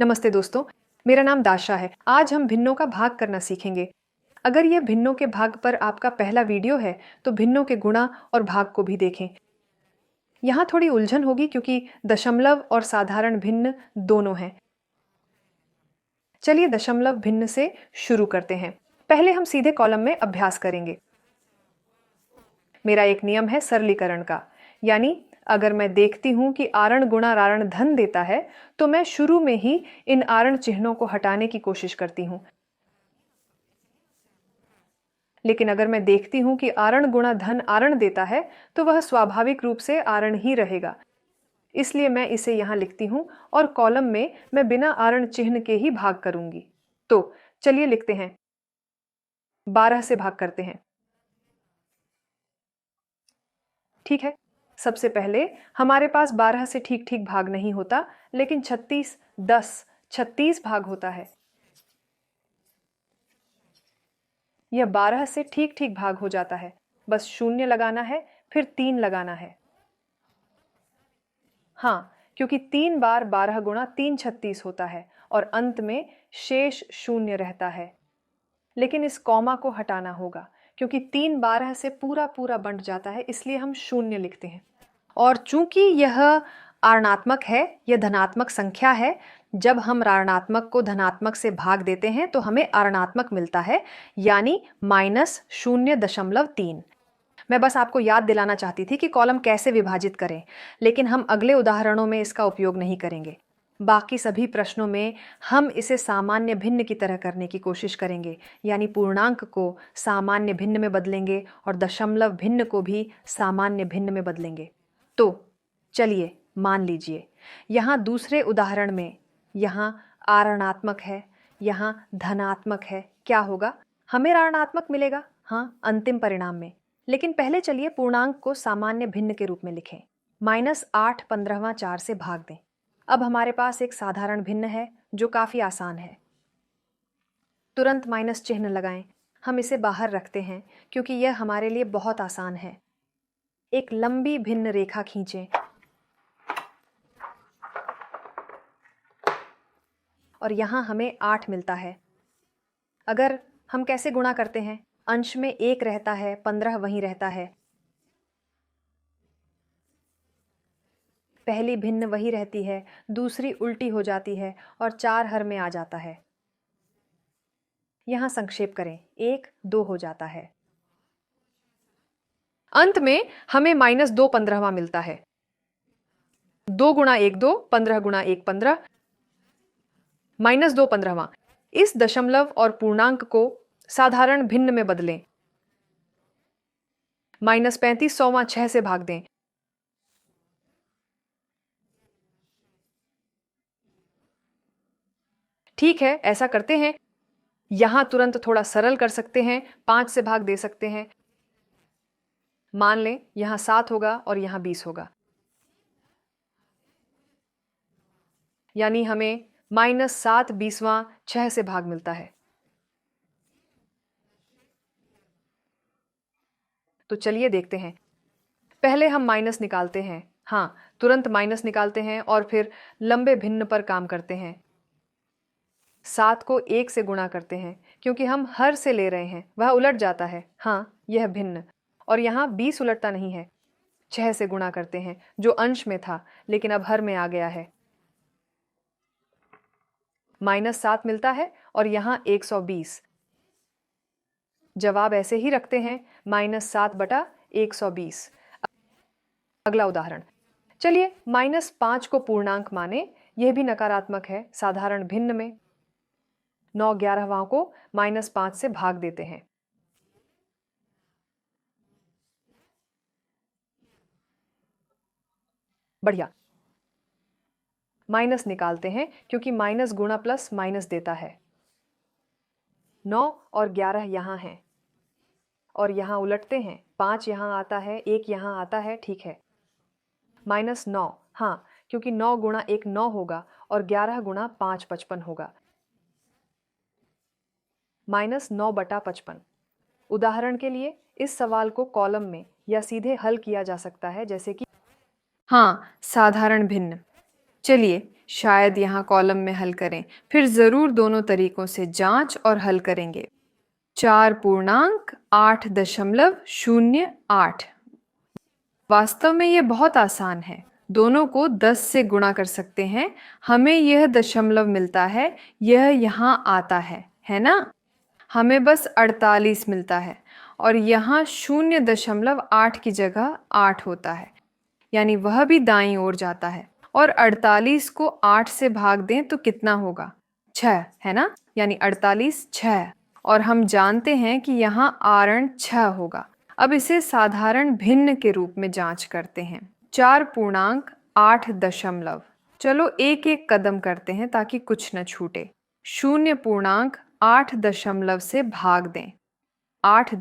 नमस्ते दोस्तों, मेरा नाम दाशा है। आज हम भिन्नों का भाग करना सीखेंगे। अगर यह भिन्नों के भाग पर आपका पहला वीडियो है, तो भिन्नों के गुणा और भाग को भी देखें। यहाँ थोड़ी उलझन होगी क्योंकि दशमलव और साधारण भिन्न दोनों हैं। चलिए दशमलव भिन्न से शुरू करते हैं। पहले हम सीधे कॉलम में अभ्यास करेंगे। मेरा एक नियम है सरलीकरण का, यानी अगर मैं देखती हूं कि आरण गुणा रारण धन देता है, तो मैं शुरू में ही इन आरण चिन्हों को हटाने की कोशिश करती हूं। लेकिन अगर मैं देखती हूं कि आरण गुणा धन आरण देता है, तो वह स्वाभाविक रूप से आरण ही रहेगा। इसलिए मैं इसे यहां लिखती हूं और कॉलम में मैं बिना आरण चिन्ह के ही भाग करूंगी। तो चलिए लिखते हैं, 12 से भाग करते हैं। ठीक है, सबसे पहले हमारे पास 12 से ठीक ठीक भाग नहीं होता, लेकिन 36 भाग होता है। यह 12 से ठीक ठीक भाग हो जाता है। बस शून्य लगाना है, फिर 3 लगाना है। हाँ, क्योंकि 3 बार 12 गुणा 3 36 होता है और अंत में शेष शून्य रहता है। लेकिन इस कॉमा को हटाना होगा, क्योंकि 3 12 से पूरा पूरा बंट जाता है, इसलिए हम शून्य लिखते हैं। और चूंकि यह ऋणात्मक है, यह धनात्मक संख्या है, जब हम ऋणात्मक को धनात्मक से भाग देते हैं तो हमें ऋणात्मक मिलता है, यानी -0.3। मैं बस आपको याद दिलाना चाहती थी कि कॉलम कैसे विभाजित करें, लेकिन हम अगले उदाहरणों में इसका उपयोग नहीं करेंगे। बाकी सभी प्रश्नों में हम इसे सामान्य भिन्न की तरह करने की कोशिश करेंगे, यानी पूर्णांक को सामान्य भिन्न में बदलेंगे और दशमलव भिन्न को भी सामान्य भिन्न में बदलेंगे। तो चलिए मान लीजिए, यहाँ दूसरे उदाहरण में यहाँ ऋणात्मक है, यहाँ धनात्मक है। क्या होगा? हमें ऋणात्मक मिलेगा, हाँ, अंतिम परिणाम में। लेकिन पहले चलिए पूर्णांक को सामान्य भिन्न के रूप में लिखें। -8 15वां 4 से भाग दें। अब हमारे पास एक साधारण भिन्न है जो काफी आसान है। तुरंत माइनस चिन्ह लगाएं। हम इसे बाहर रखते हैं क्योंकि यह हमारे लिए बहुत आसान है। एक लंबी भिन्न रेखा खींचें और यहां हमें 8 मिलता है। अगर हम कैसे गुणा करते हैं? अंश में 1 रहता है, 15 वहीं रहता है। पहली भिन्न वही रहती है, दूसरी उल्टी हो जाती है और 4 हर में आ जाता है। यहां संक्षेप करें, 1 2 हो जाता है। अंत में हमें -2 15वां मिलता है। 2 गुणा 1 2, 15 गुणा 1 15, -2 15वां। इस दशमलव और पूर्णांक को साधारण भिन्न में बदलें। -35 100वां 6 से भाग दें। ठीक है, ऐसा करते हैं। यहां तुरंत थोड़ा सरल कर सकते हैं, 5 से भाग दे सकते हैं। मान लें यहां 7 होगा और यहां 20 होगा, यानी हमें -7 20वां 6 से भाग मिलता है। तो चलिए देखते हैं। पहले हम माइनस निकालते हैं। हाँ, तुरंत माइनस निकालते हैं और फिर लंबे भिन्न पर काम करते हैं। 7 को 1 से गुणा करते हैं, क्योंकि हम हर से ले रहे हैं, वह उलट जाता है। हाँ, यह भिन्न। और यहाँ 20 उलटता नहीं है। 6 से गुणा करते हैं, जो अंश में था लेकिन अब हर में आ गया है। -7 मिलता है और यहाँ 120। जवाब ऐसे ही रखते हैं, -7/120। अगला उदाहरण। चलिए -5 को पूर्णांक माने, यह भी नकारात्मक है। साधारण भिन्न में 9 11वां को -5 से भाग देते हैं। बढ़िया। माइनस निकालते हैं क्योंकि माइनस गुणा प्लस माइनस देता है। 9 और 11 यहां हैं और यहां उलटते हैं। 5 यहां आता है, 1 यहां आता है। ठीक है, -9। हाँ, क्योंकि 9 गुणा 1 9 होगा और 11 गुणा 5 55 होगा। -9/55। उदाहरण के लिए इस सवाल को कॉलम में या सीधे हल किया जा सकता है, जैसे कि हाँ, साधारण भिन्न। चलिए शायद यहाँ कॉलम में हल करें, फिर ज़रूर दोनों तरीकों से जांच और हल करेंगे। 4.808। वास्तव में ये बहुत आसान है। दोनों को 10 से गुणा कर सकते हैं, हमें यह दशमलव मिलता है, यह यहाँ आता है ना? हमें बस 48 मिलता है और यहाँ 0.8 की जगह 8 होता है, यानी वह भी दाईं ओर जाता है। और 48 को 8 से भाग दें तो कितना होगा? 6, है ना? यानी 48 6, और हम जानते हैं कि यहाँ आरण 6 होगा। अब इसे साधारण भिन्न के रूप में जांच करते हैं। 4.8 चलो एक एक कदम करते हैं ताकि कुछ न छूटे। 0.8 से भाग दें 8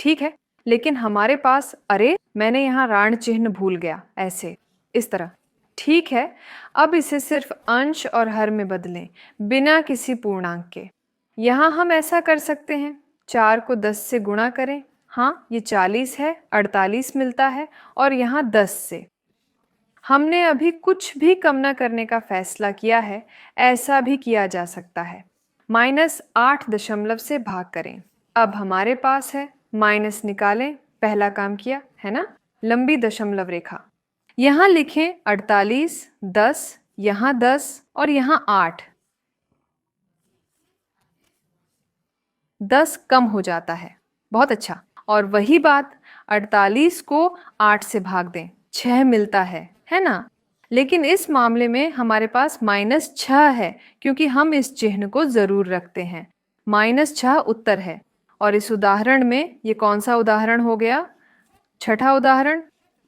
ठीक है, लेकिन हमारे पास, अरे मैंने यहाँ ऋण चिन्ह भूल गया, ऐसे इस तरह। ठीक है, अब इसे सिर्फ अंश और हर में बदलें बिना किसी पूर्णांक के। यहाँ हम ऐसा कर सकते हैं, 4 को 10 से गुणा करें, हाँ ये 40 है, 48 मिलता है, और यहाँ 10 से। हमने अभी कुछ भी कम न करने का फैसला किया है, ऐसा भी किया जा सकता है। -8 से भाग करें। अब हमारे पास है, माइनस निकालें, पहला काम किया है ना? लंबी दशमलव रेखा यहाँ लिखें 48, 10, यहाँ 10 और यहाँ 8। 10 कम हो जाता है, बहुत अच्छा। और वही बात 48 को 8 से भाग दें, 6 मिलता है ना? लेकिन इस मामले में हमारे पास -6 है, क्योंकि हम इस चिन्ह को जरूर रखते हैं। -6 उत्तर है। और इस उदाहरण में ये कौन सा उदाहरण हो गया? छठा उदाहरण।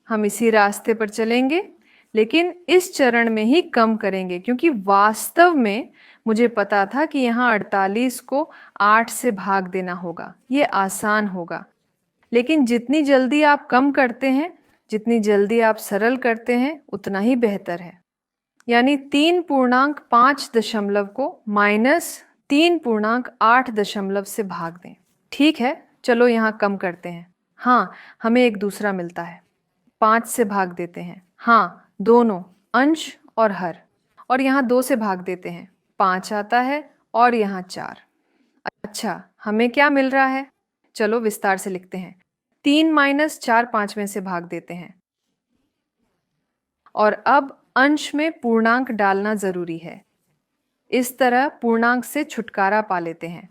हम इसी रास्ते पर चलेंगे, लेकिन इस चरण में ही कम करेंगे, क्योंकि वास्तव में मुझे पता था कि यहाँ 48 को 8 से भाग देना होगा, ये आसान होगा। लेकिन जितनी जल्दी आप कम करते हैं, जितनी जल्दी आप सरल करते हैं, उतना ही बेहतर है। यानी 3.5 को -3.8 से भाग दें। ठीक है, चलो यहाँ कम करते हैं। हाँ, हमें एक दूसरा मिलता है, 5 से भाग देते हैं। हाँ, दोनों अंश और हर। और यहाँ 2 से भाग देते हैं, 5 आता है, और यहाँ 4। अच्छा, हमें क्या मिल रहा है? चलो विस्तार से लिखते हैं। 3 - 4 5वें से भाग देते हैं। और अब अंश में पूर्णांक डालना जरूरी है। इस तरह पूर्णांक से छुटकारा पा लेते हैं।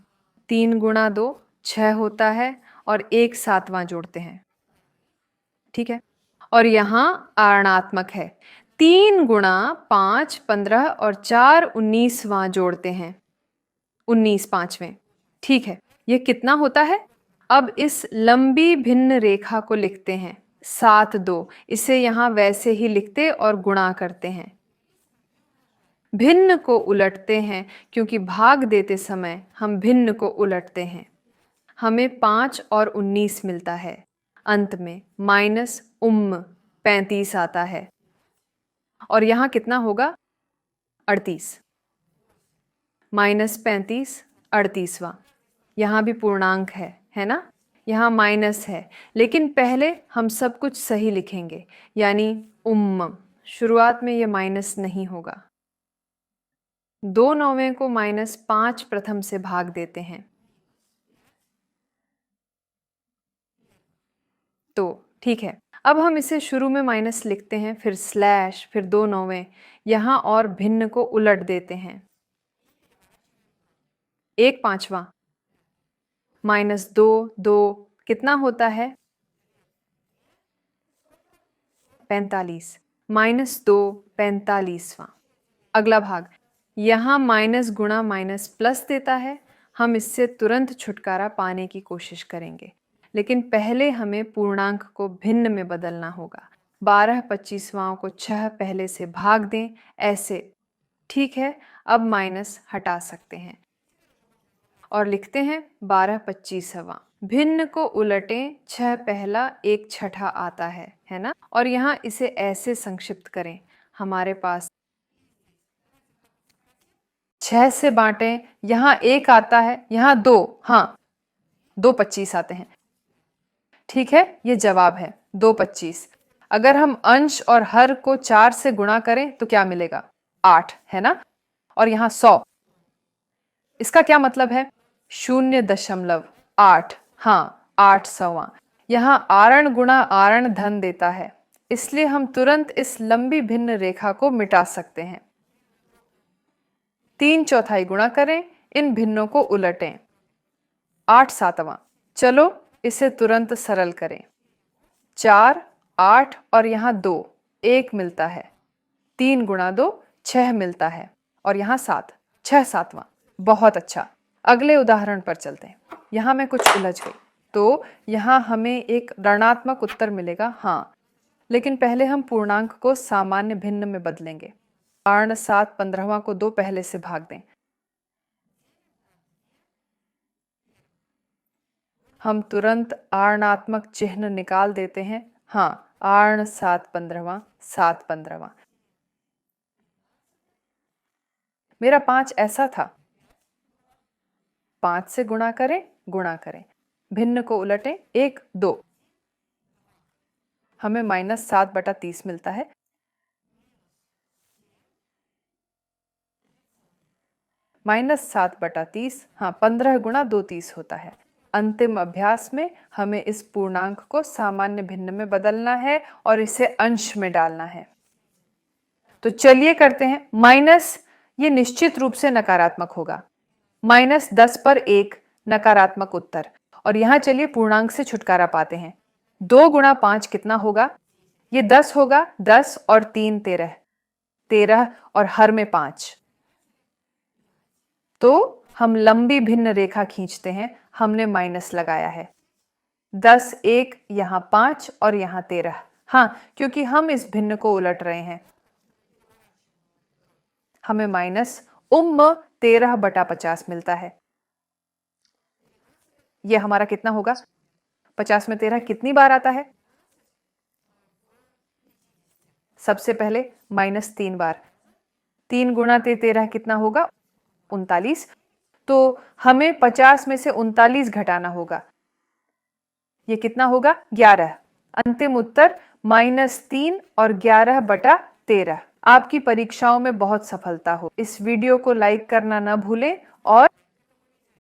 3 × 2 6 होता है, और 1 7वां जोड़ते हैं। ठीक है, और यहाँ ऋणात्मक है। 3 × 5 15 और 4 19वां जोड़ते हैं, 19 5वें। ठीक है, ये कितना होता है? अब इस लंबी भिन्न रेखा को लिखते हैं 7 2। इसे यहाँ वैसे ही लिखते और गुणा करते हैं। भिन्न को उलटते हैं, क्योंकि भाग देते समय हम भिन्न को उलटते हैं। हमें 5 और 19 मिलता है। अंत में -35 आता है। और यहाँ कितना होगा? 38। -35 38वां। यहाँ भी पूर्णांक है ना? यहाँ माइनस है, लेकिन पहले हम सब कुछ सही लिखेंगे, यानी शुरुआत में ये माइनस नहीं होगा। 2/9 को -5 प्रथम से भाग देते हैं। तो ठीक है, अब हम इसे शुरू में माइनस लिखते हैं, फिर स्लैश, फिर 2/9 यहाँ, और भिन्न को उलट देते हैं। 1 5वां -2 2 कितना होता है? 45। -2 45वां। अगला भाग, यहाँ माइनस गुणा माइनस प्लस देता है। हम इससे तुरंत छुटकारा पाने की कोशिश करेंगे, लेकिन पहले हमें पूर्णांक को भिन्न में बदलना होगा। 12 25वां को 6 पहले से भाग दें, ऐसे। ठीक है, अब माइनस हटा सकते हैं और लिखते हैं 12 25वां। भिन्न को उलटें, 6 पहला 1 छठा आता है ना? और यहाँ इसे ऐसे संक्षिप्त करें, हमारे पास 6 से बांटें, यहाँ 1 आता है, यहाँ 2, हाँ 2 25 आते हैं। ठीक है, ये जवाब है 2 25। अगर हम अंश और हर को 4 से गुणा करें तो क्या मिलेगा? 8, है ना? और यहाँ 100, इसका क्या मतलब है? 0.8, हाँ 800वां। यहाँ आरण गुणा आरण धन देता है, इसलिए हम तुरंत इस लंबी भिन्न रेखा को मिटा सकते हैं। 3/4 गुणा करें, इन भिन्नों को उलटें, 8/7। चलो इसे तुरंत सरल करें। 4, 8 और यहाँ 2, 1 मिलता है। 3 गुणा 2, 6 मिलता है और यहाँ 7, 6/7। बहुत अच्छा, अगले उदाहरण पर चलते हैं। यहाँ मैं कुछ उलझ गई, तो यहाँ हमें एक ऋणात्मक उत्तर मिलेगा, हाँ, लेकिन पहले हम पूर्णांक को सामान्य भिन्न में बदलेंगे। 8/7 को 2 पहले से भाग दें। हम तुरंत ऋणात्मक चिन्ह निकाल देते हैं, हाँ 8/7 7/15। मेरा 5 ऐसा था, 5 से गुणा करें, भिन्न को उलटें, 1 2, हमें -7/30 मिलता है। -7/30, हाँ 15 गुणा 2 30 होता है। अंतिम अभ्यास में हमें इस पूर्णांक को सामान्य भिन्न में बदलना है और इसे अंश में डालना है। तो चलिए करते हैं। माइनस, ये निश्चित रूप से नकारात्मक होगा। -10 पर 1 नकारात्मक उत्तर। और यहां चलिए पूर्णांक से छुटकारा पाते हैं। 2 गुणा 5 कितना होगा? ये 10 होगा। 10 और 3 13, 13 और हर में 5। तो हम लंबी भिन्न रेखा खींचते हैं, हमने माइनस लगाया है। 10 1, यहां 5 और यहां 13, हाँ क्योंकि हम इस भिन्न को उलट रहे हैं। हमें माइनस 13/50 मिलता है। यह हमारा कितना होगा? 50 में 13 कितनी बार आता है? सबसे पहले -3 बार। 3 गुणा 13 कितना होगा? 39। तो हमें 50 में से 39 घटाना होगा। ये कितना होगा? 11। अंतिम उत्तर -3 और 11/13। आपकी परीक्षाओं में बहुत सफलता हो। इस वीडियो को लाइक करना न भूलें और